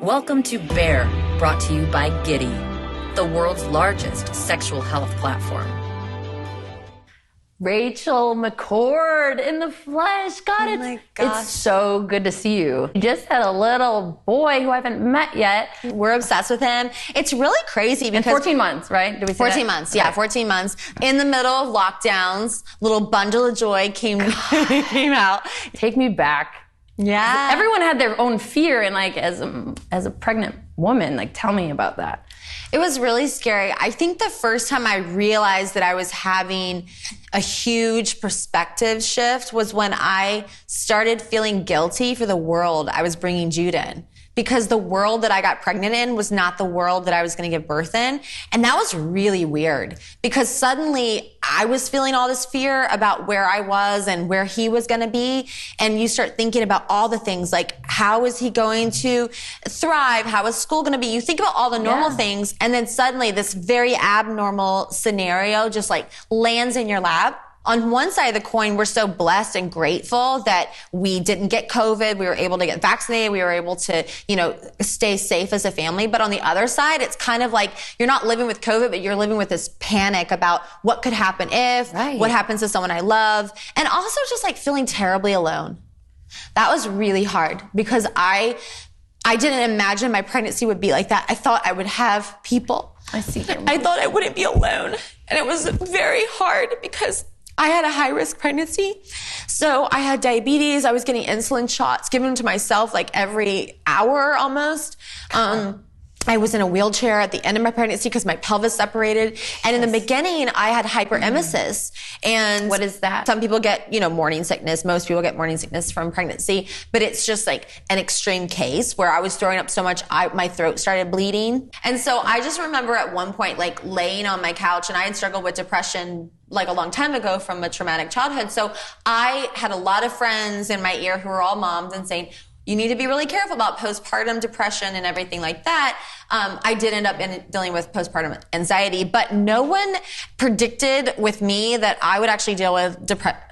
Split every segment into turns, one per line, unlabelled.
Welcome to Bear, brought to you by Giddy, the world's largest sexual health platform. Rachel McCord in the flesh. God, it's so good to see you. You just had a little boy who I haven't met yet.
We're obsessed with him. It's really crazy because...
In 14 months, right? Did we say
14 months, yeah, 14 months. In the middle of lockdowns, little bundle of joy came out.
Take me back.
Yeah.
Everyone had their own fear, and like as a pregnant woman, like tell me about that.
It was really scary. I think the first time I realized that I was having a huge perspective shift was when I started feeling guilty for the world I was bringing Jude in. Because the world that I got pregnant in was not the world that I was going to give birth in. And that was really weird because suddenly I was feeling all this fear about where I was and where he was going to be. And you start thinking about all the things like, how is he going to thrive? How is school going to be? You think about all the normal things. And then suddenly this very abnormal scenario just like lands in your lap. On one side of the coin, we're so blessed and grateful that we didn't get COVID. We were able to get vaccinated. We were able to, stay safe as a family. But on the other side, it's kind of like you're not living with COVID, but you're living with this panic about what could happen if, what happens to someone I love, and also just like feeling terribly alone. That was really hard because I didn't imagine my pregnancy would be like that. I thought I would have people.
I see.
I thought I wouldn't be alone. And it was very hard because I had a high-risk pregnancy. So I had diabetes. I was getting insulin shots given to myself like every hour almost. I was in a wheelchair at the end of my pregnancy because my pelvis separated. And in the beginning, I had hyperemesis. And
what is that?
Some people get, morning sickness. Most people get morning sickness from pregnancy. But it's just like an extreme case where I was throwing up so much, my throat started bleeding. And so I just remember at one point, like laying on my couch, and I had struggled with depression like a long time ago from a traumatic childhood. So I had a lot of friends in my ear who were all moms and saying, you need to be really careful about postpartum depression and everything like that. I did end up dealing with postpartum anxiety, but no one predicted with me that I would actually deal with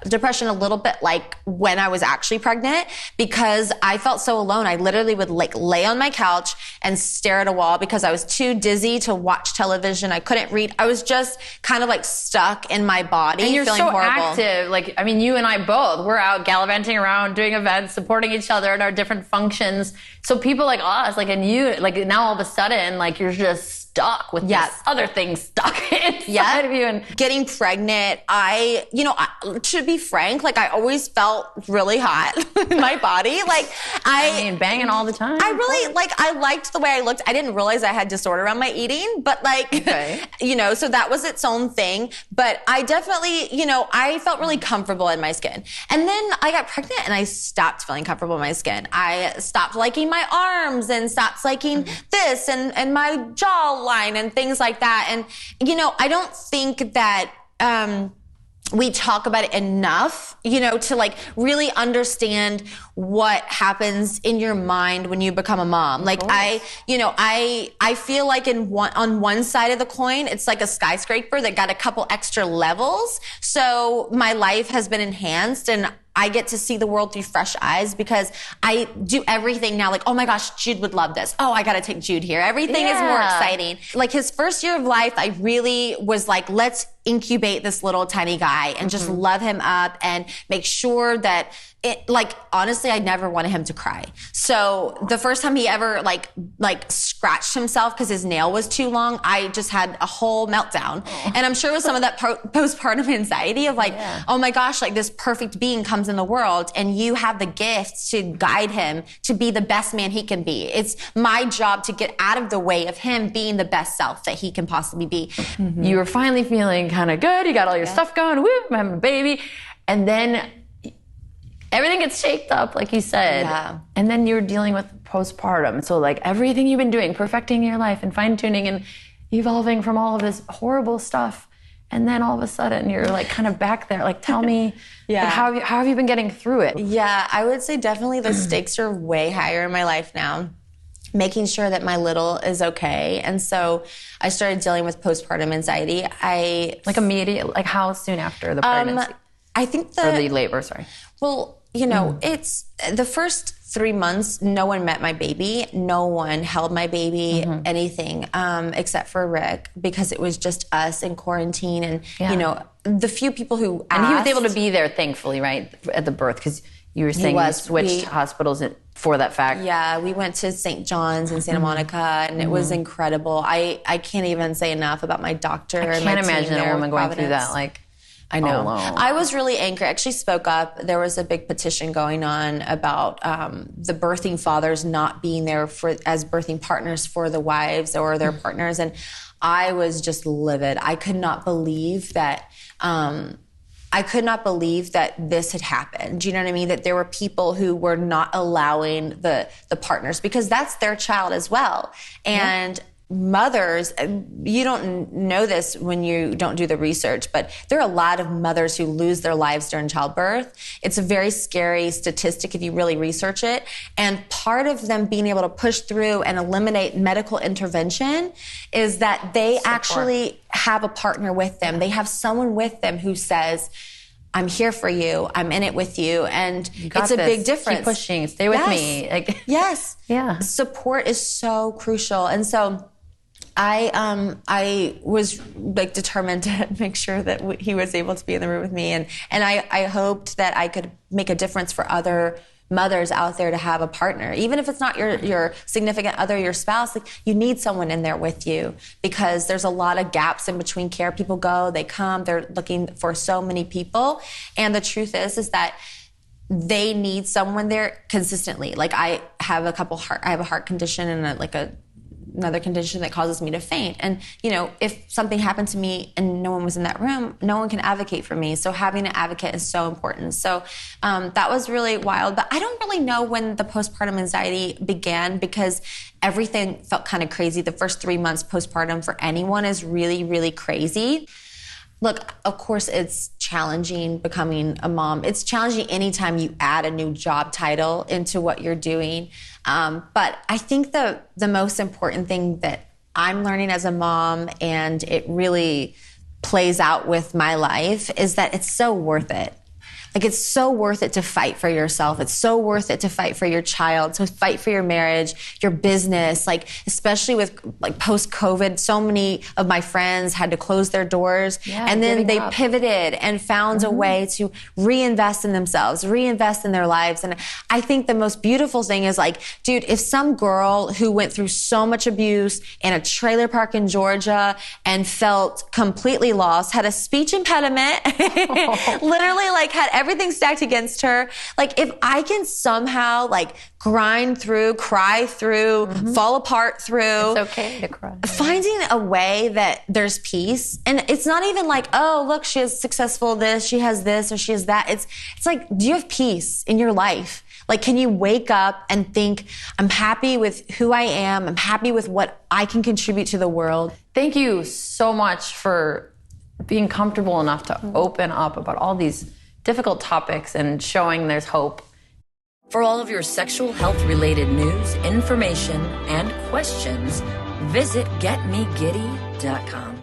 depression a little bit like when I was actually pregnant because I felt so alone. I literally would like lay on my couch and stare at a wall because I was too dizzy to watch television. I couldn't read. I was just kind of like stuck in my body,
and you're
feeling
so
horrible.
Active. Like, I mean, you and I both, we're out gallivanting around, doing events, supporting each other in our different functions. So people like us, like, and you, like now all of a sudden, like you're just stuck with this other thing stuck inside of you. And
getting pregnant, to be frank, like I always felt really hot in my body. Like
I mean, banging all the time.
I really, I liked the way I looked. I didn't realize I had disorder around my eating, but so that was its own thing. But I definitely, I felt really comfortable in my skin. And then I got pregnant and I stopped feeling comfortable in my skin. I stopped liking my arms and stopped liking this and my jawline and things like that. And, I don't think that, we talk about it enough, to like really understand what happens in your mind when you become a mom. Like I feel like on one side of the coin, it's like a skyscraper that got a couple extra levels. So my life has been enhanced and I get to see the world through fresh eyes because I do everything now. Like, oh my gosh, Jude would love this. Oh, I got to take Jude here. Everything is more exciting. Like his first year of life, I really was like, let's incubate this little tiny guy and just love him up and make sure that honestly, I never wanted him to cry. So the first time he ever like scratched himself because his nail was too long, I just had a whole meltdown. And I'm sure it was some of that postpartum anxiety of oh my gosh, like this perfect being comes in the world and you have the gift to guide him to be the best man he can be. It's my job to get out of the way of him being the best self that he can possibly be.
You were finally feeling kind of good. You got all your stuff going. Woo, I'm having a baby. And then everything gets shaped up, like you said.
Yeah.
And then you're dealing with postpartum. So like everything you've been doing, perfecting your life and fine-tuning and evolving from all of this horrible stuff. And then all of a sudden you're like kind of back there. Like tell me, like, how have you been getting through it?
Yeah, I would say definitely the stakes are way higher in my life now. Making sure that my little is okay. And so I started dealing with postpartum anxiety.
Like immediate, like how soon after the pregnancy?
I think
or the labor, sorry.
Well, it's the first 3 months, no one met my baby. No one held my baby, anything, except for Rick, because it was just us in quarantine. And, you know, the few people who asked.
And he was able to be there, thankfully, right, at the birth, because you were saying you switched hospitals for that fact.
Yeah, we went to St. John's in Santa Monica, and it was incredible. I can't even say enough about my doctor.
I can't imagine a woman going through that, like,
I know.
alone.
I was really angry. I actually spoke up. There was a big petition going on about the birthing fathers not being there as birthing partners for the wives or their partners. And I was just livid. I could not believe that this had happened. Do you know what I mean? That there were people who were not allowing the partners, because that's their child as well. And mothers, you don't know this when you don't do the research, but there are a lot of mothers who lose their lives during childbirth. It's a very scary statistic if you really research it. And part of them being able to push through and eliminate medical intervention is that they actually have a partner with them. They have someone with them who says, I'm here for you. I'm in it with you. And it's a big difference.
Keep pushing. Stay with me. Like,
yes.
Yeah.
Support is so crucial. And so I was like determined to make sure that he was able to be in the room with me. And I hoped that I could make a difference for other mothers out there to have a partner. Even if it's not your significant other, your spouse, like, you need someone in there with you, because there's a lot of gaps in between care. People go, they come, they're looking for so many people. And the truth is that they need someone there consistently. Like, I have a heart condition and another condition that causes me to faint. And, you know, if something happened to me and no one was in that room, no one can advocate for me. So having an advocate is so important. So that was really wild. But I don't really know when the postpartum anxiety began, because everything felt kind of crazy. The first 3 months postpartum for anyone is really, really crazy. Look, of course, it's challenging becoming a mom. It's challenging anytime you add a new job title into what you're doing. But I think the most important thing that I'm learning as a mom, and it really plays out with my life, is that it's so worth it. Like, it's so worth it to fight for yourself. It's so worth it to fight for your child, to fight for your marriage, your business. Like, especially with like post-COVID, so many of my friends had to close their doors, and then they pivoted and found a way to reinvest in themselves, reinvest in their lives. And I think the most beautiful thing is, like, dude, if some girl who went through so much abuse in a trailer park in Georgia and felt completely lost, had a speech impediment, literally like had everything stacked against her. Like, if I can somehow like grind through, cry through, fall apart through.
It's okay to cry.
Finding a way that there's peace. And it's not even like, oh, look, she is successful this, she has this, or she has that. It's like, do you have peace in your life? Like, can you wake up and think, I'm happy with who I am, I'm happy with what I can contribute to the world?
Thank you so much for being comfortable enough to open up about all these difficult topics and showing there's hope.
For all of your sexual health related news, information, and questions, visit getmegiddy.com.